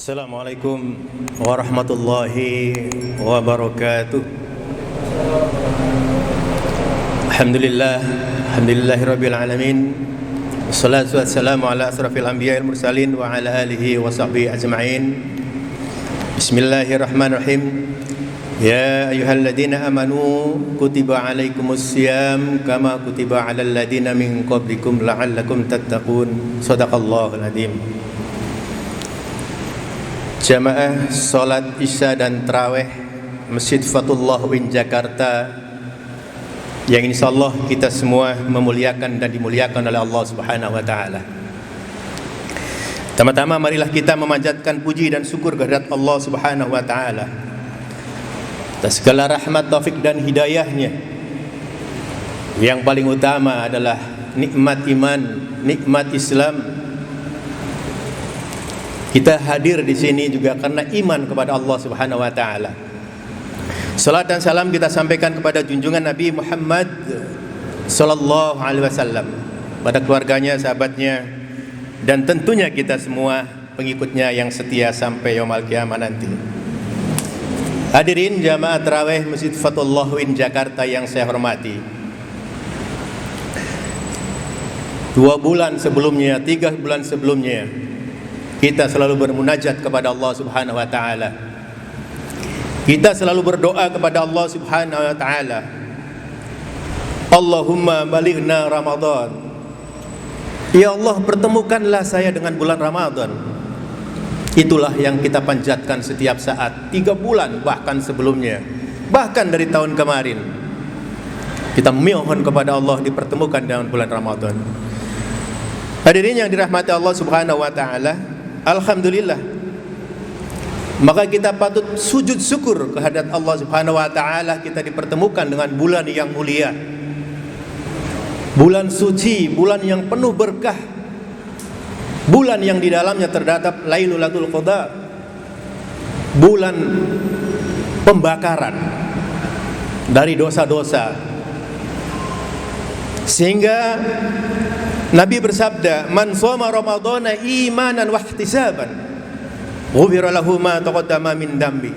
Assalamualaikum warahmatullahi wabarakatuh. Alhamdulillahirabbil alamin. Wassalatu wassalamu ala asrafil anbiya'il mursalin wa ala alihi wa sahbihi ajma'in. Bismillahirrahmanirrahim. Ya ayyuhalladzina amanu kutiba alaikumus syiyam kama kutiba alal ladzina min qablikum la'allakum tattaqun. Shadaqallahul adzim. Jamaah salat Isya dan Tarawih Masjid Fatullah UIN Jakarta yang insyaallah kita semua memuliakan dan dimuliakan oleh Allah Subhanahu wa taala. Pertama-tama marilah kita memanjatkan puji dan syukur kehadirat Allah Subhanahu wa taala atas segala rahmat, taufik dan hidayahnya. Yang paling utama adalah nikmat iman, nikmat Islam. Kita hadir di sini juga karena iman kepada Allah Subhanahu wa taala. Salat dan salam kita sampaikan kepada junjungan Nabi Muhammad sallallahu alaihi wasallam, pada keluarganya, sahabatnya, dan tentunya kita semua pengikutnya yang setia sampai yaumul kiamah nanti. Hadirin jamaah tarawih Masjid Fatullah UIN Jakarta yang saya hormati. 2 bulan sebelumnya, 3 bulan sebelumnya, kita selalu bermunajat kepada Allah Subhanahu wa taala. Kita selalu berdoa kepada Allah Subhanahu wa taala. Allahumma balighna Ramadan. Ya Allah, pertemukanlah saya dengan bulan Ramadan. Itulah yang kita panjatkan setiap saat, 3 bulan bahkan sebelumnya, bahkan dari tahun kemarin. Kita mohon kepada Allah dipertemukan dengan bulan Ramadan. Hadirin yang dirahmati Allah Subhanahu wa taala, alhamdulillah, maka kita patut sujud syukur kehadirat Allah Subhanahu wa taala, kita dipertemukan dengan bulan yang mulia, bulan suci, bulan yang penuh berkah, bulan yang di dalamnya terdapat Lailatul Qadar, bulan pembakaran dari dosa-dosa. Sehingga Nabi bersabda, "Man shoma Ramadhana imanan wa ihtisaban, ghufira lahu ma taqaddama min dambi."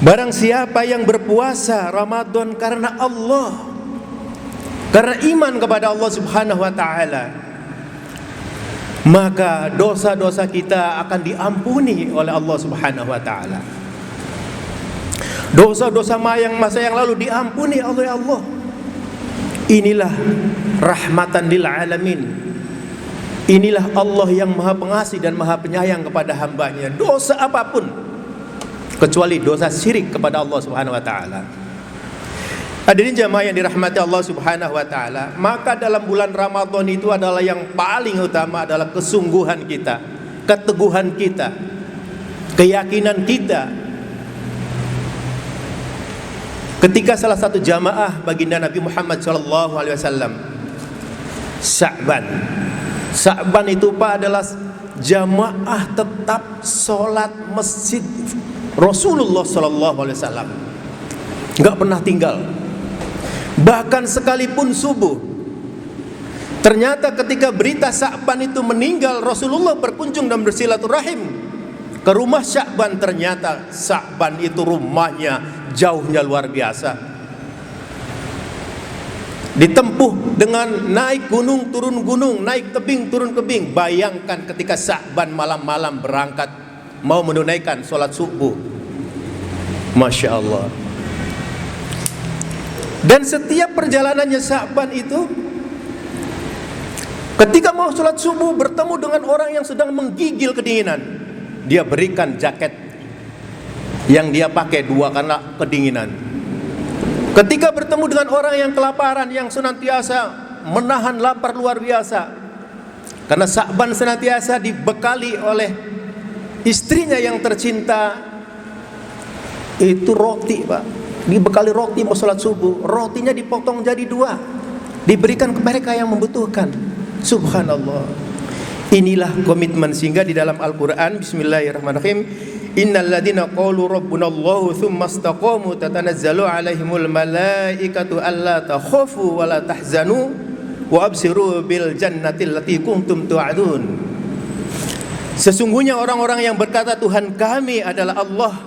Barang siapa yang berpuasa Ramadan karena Allah, karena iman kepada Allah Subhanahu wa taala, maka dosa-dosa kita akan diampuni oleh Allah Subhanahu wa taala. Dosa-dosa masa yang lalu diampuni oleh Allah. Inilah rahmatan lil alamin. Inilah Allah yang maha pengasih dan maha penyayang kepada hambanya. Dosa apapun kecuali dosa syirik kepada Allah Subhanahu wa taala. Hadirin jamaah yang dirahmati Allah Subhanahu wa taala, maka dalam bulan Ramadan itu adalah yang paling utama adalah kesungguhan kita, keteguhan kita, keyakinan kita. Ketika salah satu jamaah baginda Nabi Muhammad sallallahu alaihi wasallam, Sya'ban itu Pak adalah jamaah tetap sholat masjid Rasulullah sallallahu alaihi wasallam, enggak pernah tinggal. Bahkan sekalipun subuh, ternyata ketika berita Sya'ban itu meninggal, Rasulullah berkunjung dan bersilaturahim ke rumah Sya'ban. Ternyata Sya'ban itu rumahnya jauhnya luar biasa, ditempuh dengan naik gunung turun gunung, naik tebing turun tebing. Bayangkan ketika Sya'ban malam-malam berangkat mau menunaikan sholat subuh, Masya Allah. Dan setiap perjalanannya Sya'ban itu, ketika mau sholat subuh bertemu dengan orang yang sedang menggigil kedinginan, dia berikan jaket yang dia pakai 2 karena kedinginan. Ketika bertemu dengan orang yang kelaparan, yang senantiasa menahan lapar luar biasa, karena Sya'ban senantiasa dibekali oleh istrinya yang tercinta itu roti, Pak. Dibekali roti mau sholat subuh, rotinya dipotong jadi 2, diberikan ke mereka yang membutuhkan. Subhanallah. Inilah komitmen, sehingga di dalam Al-Quran, bismillahirrahmanirrahim, innal ladzina qalu rabbunallahu tsumma istaqamu tatanazzalu alaihimul malaikatu alla takhafu wa la tahzanu wa absiru bil jannati allati kuntum tu'adun. Sesungguhnya orang-orang yang berkata Tuhan kami adalah Allah,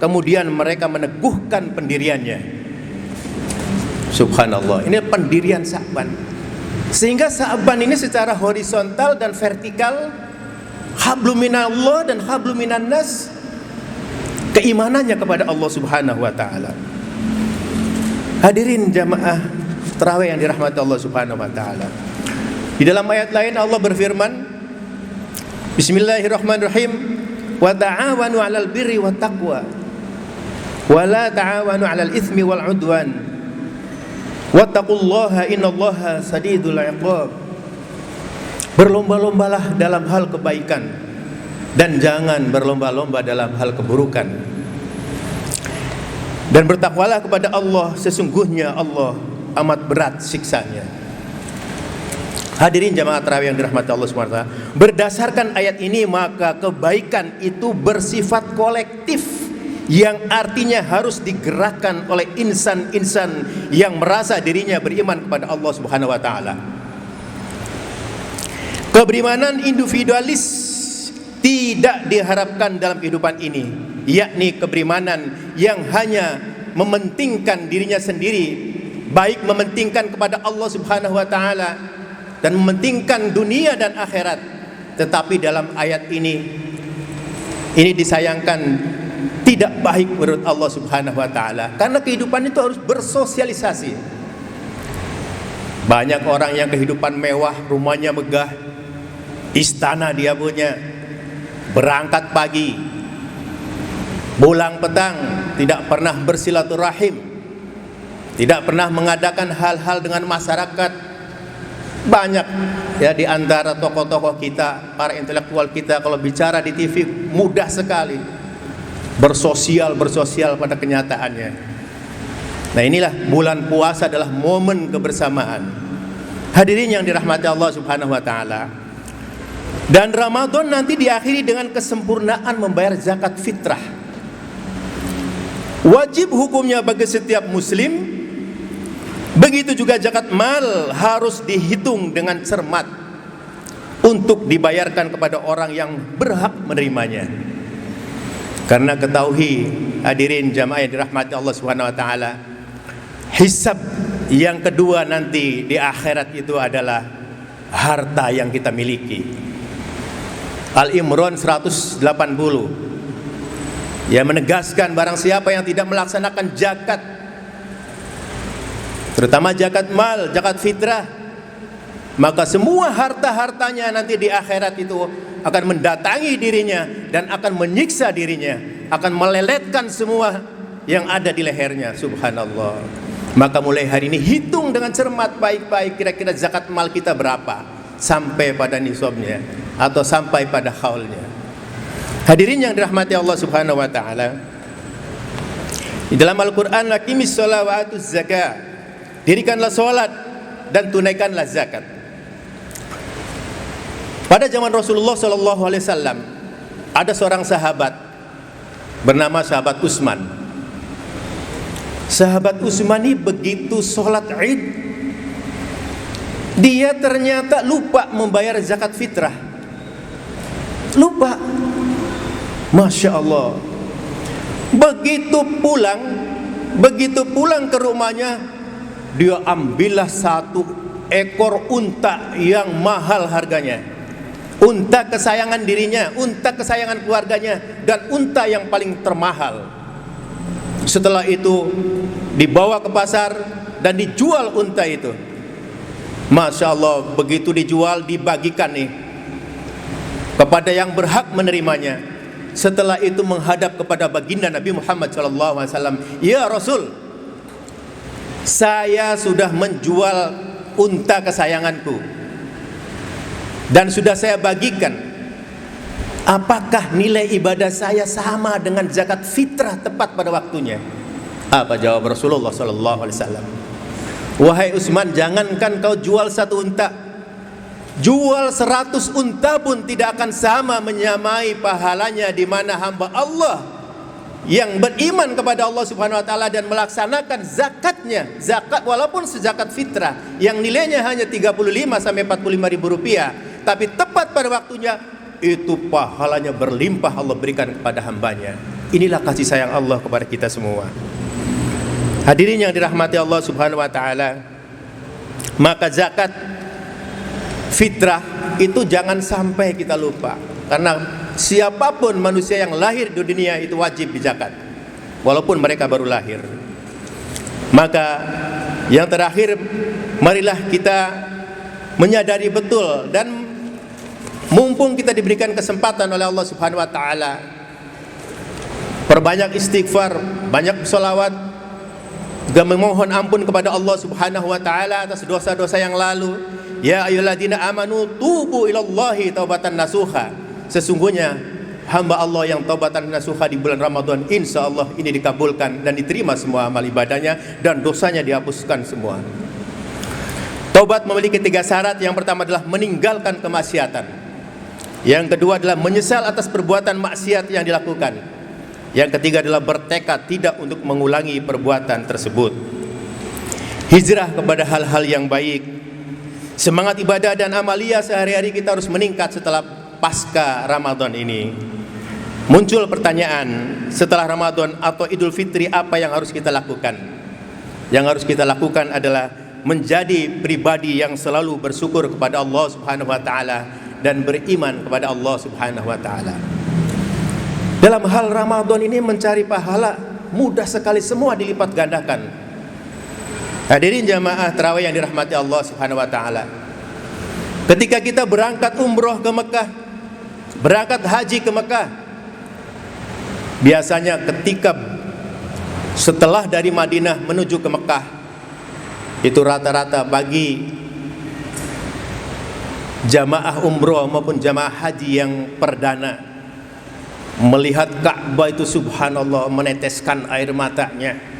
kemudian mereka meneguhkan pendiriannya. Subhanallah, ini pendirian Sa'ban. Sehingga Sa'ban ini secara horizontal dan vertikal, hablum minallah dan hablum minan nas, keimanannya kepada Allah Subhanahu wa taala. Hadirin jamaah tarawih yang dirahmati Allah Subhanahu wa taala. Di dalam ayat lain Allah berfirman, Bismillahirrahmanirrahim, wa ta'awanu 'alal birri wat taqwa wa la ta'awanu 'alal itsmi wal 'udwan wattaqullaha innallaha sadidul 'iqab. Berlomba-lombalah dalam hal kebaikan dan jangan berlomba-lomba dalam hal keburukan. Dan bertakwalah kepada Allah, sesungguhnya Allah amat berat siksanya. Hadirin jamaah tarawih yang dirahmati Allah SWT, berdasarkan ayat ini maka kebaikan itu bersifat kolektif, yang artinya harus digerakkan oleh insan-insan yang merasa dirinya beriman kepada Allah Subhanahu wa taala. Keberimanan individualis tidak diharapkan dalam kehidupan ini, yakni keberimanan yang hanya mementingkan dirinya sendiri, baik mementingkan kepada Allah Subhanahu wa taala dan mementingkan dunia dan akhirat. Tetapi dalam ayat ini disayangkan, tidak baik menurut Allah Subhanahu wa taala, karena kehidupan itu harus bersosialisasi. Banyak orang yang kehidupan mewah, rumahnya megah, istana dia punya, berangkat pagi, pulang petang, tidak pernah bersilaturahim, tidak pernah mengadakan hal-hal dengan masyarakat. Banyak ya di antara tokoh-tokoh kita, para intelektual kita, kalau bicara di TV mudah sekali bersosial pada kenyataannya. Nah, inilah bulan puasa adalah momen kebersamaan. Hadirin yang dirahmati Allah Subhanahu wa taala. Dan Ramadan nanti diakhiri dengan kesempurnaan membayar zakat fitrah. Wajib hukumnya bagi setiap muslim. Begitu juga zakat mal harus dihitung dengan cermat untuk dibayarkan kepada orang yang berhak menerimanya. Karena ketahui hadirin jamaah yang dirahmati Allah Subhanahu wa taala, hisab yang kedua nanti di akhirat itu adalah harta yang kita miliki. Al-Imran 180 yang menegaskan barang siapa yang tidak melaksanakan zakat, terutama zakat mal, zakat fitrah, maka semua harta-hartanya nanti di akhirat itu akan mendatangi dirinya dan akan menyiksa dirinya, akan meleletkan semua yang ada di lehernya. Subhanallah. Maka mulai hari ini hitung dengan cermat baik-baik, kira-kira zakat mal kita berapa sampai pada nisabnya atau sampai pada haulnya. Hadirin yang dirahmati Allah Subhanahu wa taala, di dalam Al-Qur'an, laqimis shalah wa atuz zakah, dirikanlah salat dan tunaikanlah zakat. Pada zaman Rasulullah sallallahu alaihi wasallam ada seorang sahabat bernama sahabat Utsman. Sahabat Utsman ini begitu sholat Id, dia ternyata lupa membayar zakat fitrah. Lupa. Masya Allah. Begitu pulang ke rumahnya, dia ambillah satu ekor unta yang mahal harganya, unta kesayangan dirinya, unta kesayangan keluarganya, dan unta yang paling termahal. Setelah itu dibawa ke pasar dan dijual unta itu. Masya Allah, begitu dijual dibagikan nih kepada yang berhak menerimanya. Setelah itu menghadap kepada baginda Nabi Muhammad SAW, ya Rasul, saya sudah menjual unta kesayanganku dan sudah saya bagikan. Apakah nilai ibadah saya sama dengan zakat fitrah tepat pada waktunya? Apa jawab Rasulullah SAW? Wahai Utsman, jangankan kau jual satu unta, jual 100 unta pun tidak akan sama menyamai pahalanya di mana hamba Allah yang beriman kepada Allah Subhanahu wa taala dan melaksanakan zakatnya, zakat walaupun sezakat fitrah yang nilainya hanya 35 sampai 45 ribu rupiah, tapi tepat pada waktunya itu pahalanya berlimpah Allah berikan kepada hambanya. Inilah kasih sayang Allah kepada kita semua. Hadirin yang dirahmati Allah Subhanahu wa taala, maka zakat fitrah itu jangan sampai kita lupa, karena siapapun manusia yang lahir di dunia itu wajib dizakat walaupun mereka baru lahir. Maka yang terakhir, marilah kita menyadari betul, dan mumpung kita diberikan kesempatan oleh Allah Subhanahu wa taala, perbanyak istighfar, banyak sholawat, juga memohon ampun kepada Allah Subhanahu wa taala atas dosa-dosa yang lalu. Ya ayyuhalladzina amanu tubu ilallahi taubatan nasuha. Sesungguhnya hamba Allah yang taubatan nasuha di bulan Ramadan, insya Allah ini dikabulkan dan diterima semua amal ibadahnya dan dosanya dihapuskan semua. Taubat memiliki 3 syarat. Yang pertama adalah meninggalkan kemaksiatan. Yang kedua adalah menyesal atas perbuatan maksiat yang dilakukan. Yang ketiga adalah bertekad tidak untuk mengulangi perbuatan tersebut. Hijrah kepada hal-hal yang baik. Semangat ibadah dan amalia sehari-hari kita harus meningkat setelah pasca Ramadan ini. Muncul pertanyaan, setelah Ramadan atau Idul Fitri apa yang harus kita lakukan? Yang harus kita lakukan adalah menjadi pribadi yang selalu bersyukur kepada Allah Subhanahu wa taala dan beriman kepada Allah Subhanahu wa taala. Dalam hal Ramadan ini mencari pahala mudah sekali, semua dilipat gandakan. Hadirin jamaah tarawih yang dirahmati Allah Subhanahu wa taala. Ketika kita berangkat umroh ke Mekah, berangkat haji ke Mekah, biasanya ketika setelah dari Madinah menuju ke Mekah, itu rata-rata bagi jamaah umroh maupun jamaah haji yang perdana, melihat Ka'bah itu subhanallah meneteskan air matanya.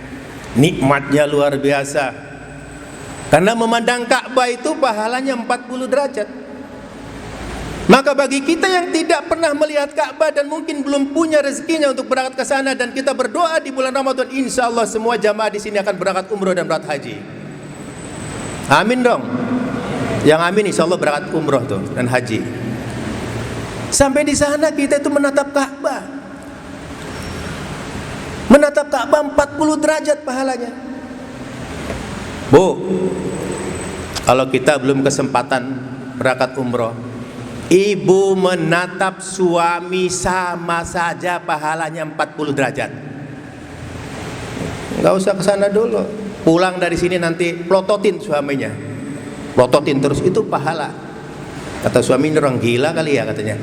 Nikmatnya luar biasa, karena memandang Ka'bah itu pahalanya 40 derajat. Maka bagi kita yang tidak pernah melihat Ka'bah dan mungkin belum punya rezekinya untuk berangkat ke sana, dan kita berdoa di bulan Ramadan, insya Allah semua jamaah di sini akan berangkat umroh dan berangkat haji. Amin dong. Yang amin insya Allah berangkat umroh tuh dan haji. Sampai di sana kita itu menatap Ka'bah. Menatap Ka'bah 40 derajat pahalanya. Bu, kalau kita belum kesempatan berangkat umroh, ibu menatap suami sama saja pahalanya 40 derajat. Enggak usah ke sana dulu. Pulang dari sini nanti plototin suaminya. Plototin terus, itu pahala. Kata suami, ini orang gila kali ya katanya.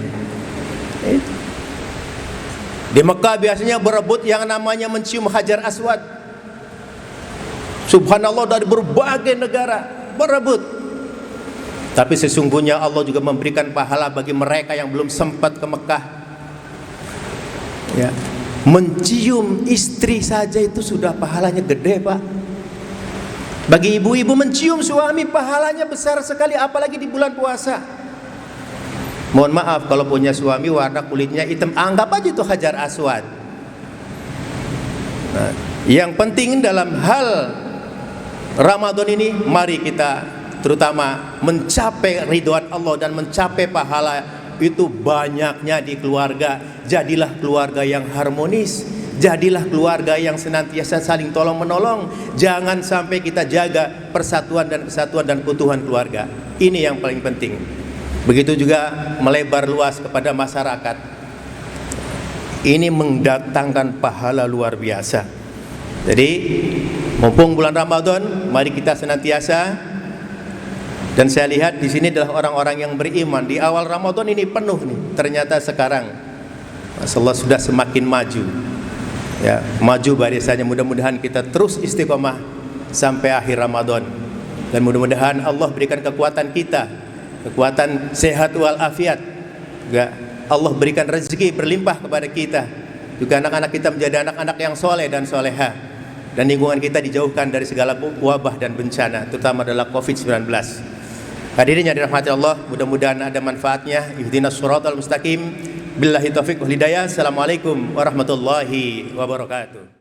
Di Mekah biasanya berebut yang namanya mencium Hajar Aswad. Subhanallah, dari berbagai negara berebut. Tapi sesungguhnya Allah juga memberikan pahala bagi mereka yang belum sempat ke Mekah. Ya, mencium istri saja itu sudah pahalanya gede, Pak. Bagi ibu-ibu mencium suami pahalanya besar sekali, apalagi di bulan puasa. Mohon maaf kalau punya suami warna kulitnya hitam, anggap aja itu Hajar Aswad. Nah, yang penting dalam hal Ramadan ini, mari kita terutama mencapai ridwan Allah dan mencapai pahala itu banyaknya di keluarga. Jadilah keluarga yang harmonis, jadilah keluarga yang senantiasa saling tolong menolong. Jangan sampai kita jaga persatuan dan kesatuan dan keutuhan keluarga. Ini yang paling penting. Begitu juga melebar luas kepada masyarakat. Ini mendatangkan pahala luar biasa. Jadi mumpung bulan Ramadan, mari kita senantiasa. Dan saya lihat di sini adalah orang-orang yang beriman. Di awal Ramadan ini penuh nih. Ternyata sekarang, masyaallah, sudah semakin maju. Ya, maju barisannya. Mudah-mudahan kita terus istiqomah sampai akhir Ramadan. Dan mudah-mudahan Allah berikan kekuatan kita, kekuatan sehat walafiat. Juga Allah berikan rezeki berlimpah kepada kita. Juga anak-anak kita menjadi anak-anak yang soleh dan soleha. Dan lingkungan kita dijauhkan dari segala wabah dan bencana, terutama adalah COVID-19. Hadirin yang dirahmati Allah, mudah-mudahan ada manfaatnya. Ihdinas shiratal mustaqim. Billahi taufiq wal hidayah. Assalamualaikum warahmatullahi wabarakatuh.